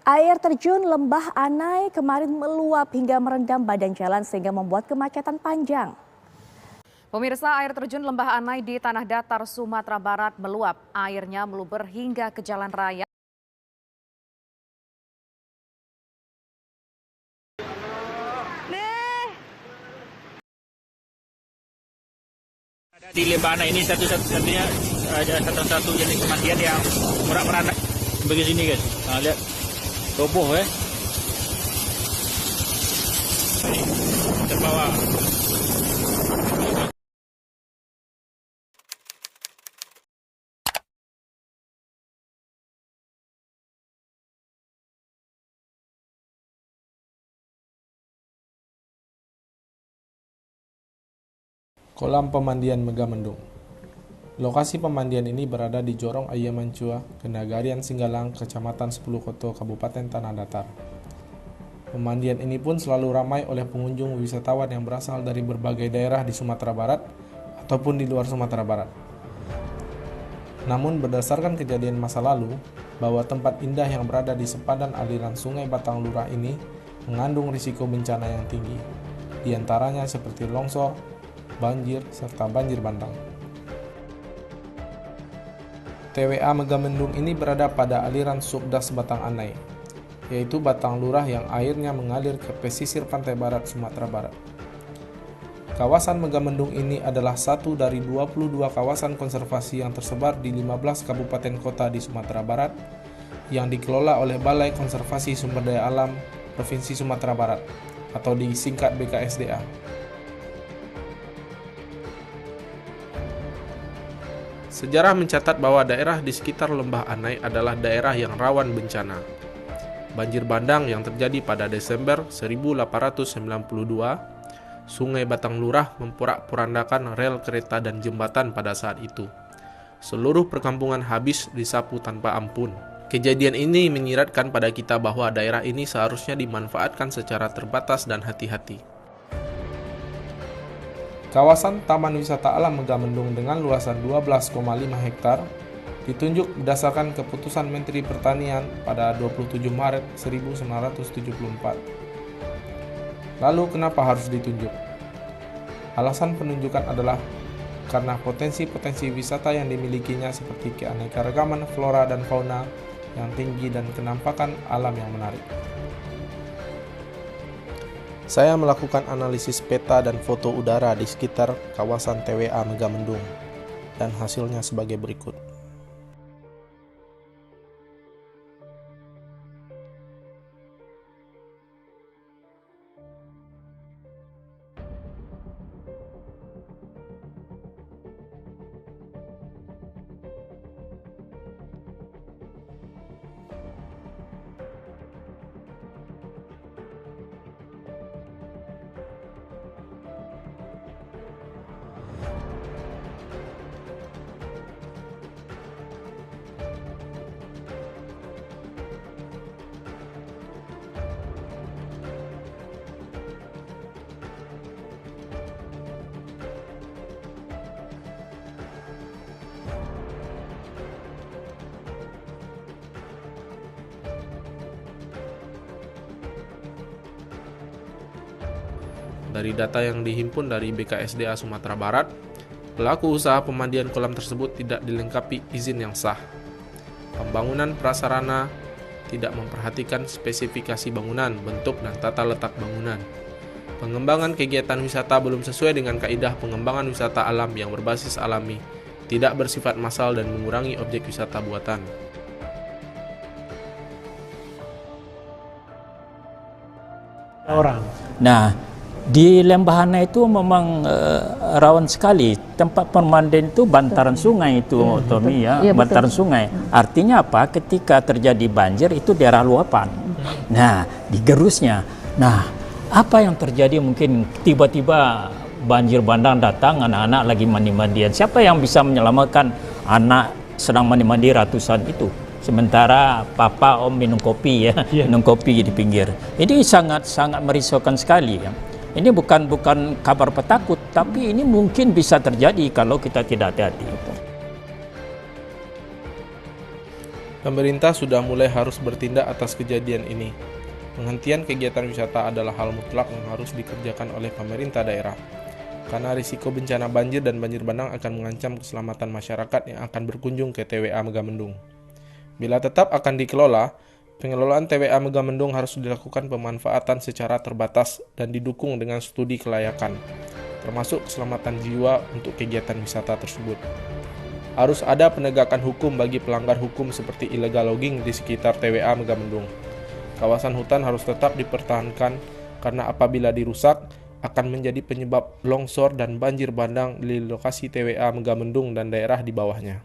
Air terjun Lembah Anai kemarin meluap hingga merendam badan jalan sehingga membuat kemacetan panjang. Pemirsa, air terjun Lembah Anai di Tanah Datar, Sumatera Barat meluap. Airnya meluber hingga ke jalan raya. Di Lembah Anai ini satu-satunya jenis kematian yang merana begini guys. Nah, lihat roboh terbawa. Kolam pemandian Megamendung. Lokasi pemandian ini berada di Jorong Ayamancua, Kenagarian Singgalang, Kecamatan 10 Koto, Kabupaten Tanah Datar. Pemandian ini pun selalu ramai oleh pengunjung wisatawan yang berasal dari berbagai daerah di Sumatera Barat ataupun di luar Sumatera Barat. Namun berdasarkan kejadian masa lalu, bahwa tempat indah yang berada di sepadan aliran Sungai Batang Lurah ini mengandung risiko bencana yang tinggi, di antaranya seperti longsor, banjir, serta banjir bandang. TWA Megamendung ini berada pada aliran Subdas Batang Anai, yaitu Batang Lurah yang airnya mengalir ke pesisir pantai barat Sumatera Barat. Kawasan Megamendung ini adalah satu dari 22 kawasan konservasi yang tersebar di 15 kabupaten kota di Sumatera Barat yang dikelola oleh Balai Konservasi Sumber Daya Alam Provinsi Sumatera Barat atau disingkat BKSDA. Sejarah mencatat bahwa daerah di sekitar Lembah Anai adalah daerah yang rawan bencana. Banjir bandang yang terjadi pada Desember 1892, Sungai Batang Lurah memporak-porandakan rel kereta dan jembatan pada saat itu. Seluruh perkampungan habis disapu tanpa ampun. Kejadian ini menyiratkan pada kita bahwa daerah ini seharusnya dimanfaatkan secara terbatas dan hati-hati. Kawasan Taman Wisata Alam Megamendung dengan luasan 12,5 hektar ditunjuk berdasarkan keputusan Menteri Pertanian pada 27 Maret 1974. Lalu kenapa harus ditunjuk? Alasan penunjukan adalah karena potensi-potensi wisata yang dimilikinya seperti keanekaragaman flora dan fauna yang tinggi dan kenampakan alam yang menarik. Saya melakukan analisis peta dan foto udara di sekitar kawasan TWA Megamendung, dan hasilnya sebagai berikut. Dari data yang dihimpun dari BKSDA Sumatera Barat, pelaku usaha pemandian kolam tersebut tidak dilengkapi izin yang sah. Pembangunan prasarana tidak memperhatikan spesifikasi bangunan, bentuk, dan tata letak bangunan. Pengembangan kegiatan wisata belum sesuai dengan kaidah pengembangan wisata alam yang berbasis alami, tidak bersifat massal dan mengurangi objek wisata buatan. Nah, di Lembah Anai itu memang rawan sekali. Tempat pemandian itu bantaran sungai itu, Tommy ya, bantaran sungai. Artinya apa? Ketika terjadi banjir itu daerah luapan. Nah, digerusnya. Nah, apa yang terjadi mungkin tiba-tiba banjir bandang datang, anak-anak lagi mandi-mandian. Siapa yang bisa menyelamatkan anak sedang mandi-mandi ratusan itu? Sementara papa om minum kopi ya, minum kopi di pinggir. Ini sangat merisaukan sekali ya. Ini bukan kabar petakut, tapi ini mungkin bisa terjadi kalau kita tidak hati-hati. Pemerintah sudah mulai harus bertindak atas kejadian ini. Penghentian kegiatan wisata adalah hal mutlak yang harus dikerjakan oleh pemerintah daerah. Karena risiko bencana banjir dan banjir bandang akan mengancam keselamatan masyarakat yang akan berkunjung ke TWA Megamendung. Bila tetap akan dikelola, pengelolaan TWA Megamendung harus dilakukan pemanfaatan secara terbatas dan didukung dengan studi kelayakan, termasuk keselamatan jiwa untuk kegiatan wisata tersebut. Harus ada penegakan hukum bagi pelanggar hukum seperti illegal logging di sekitar TWA Megamendung. Kawasan hutan harus tetap dipertahankan karena apabila dirusak, akan menjadi penyebab longsor dan banjir bandang di lokasi TWA Megamendung dan daerah di bawahnya.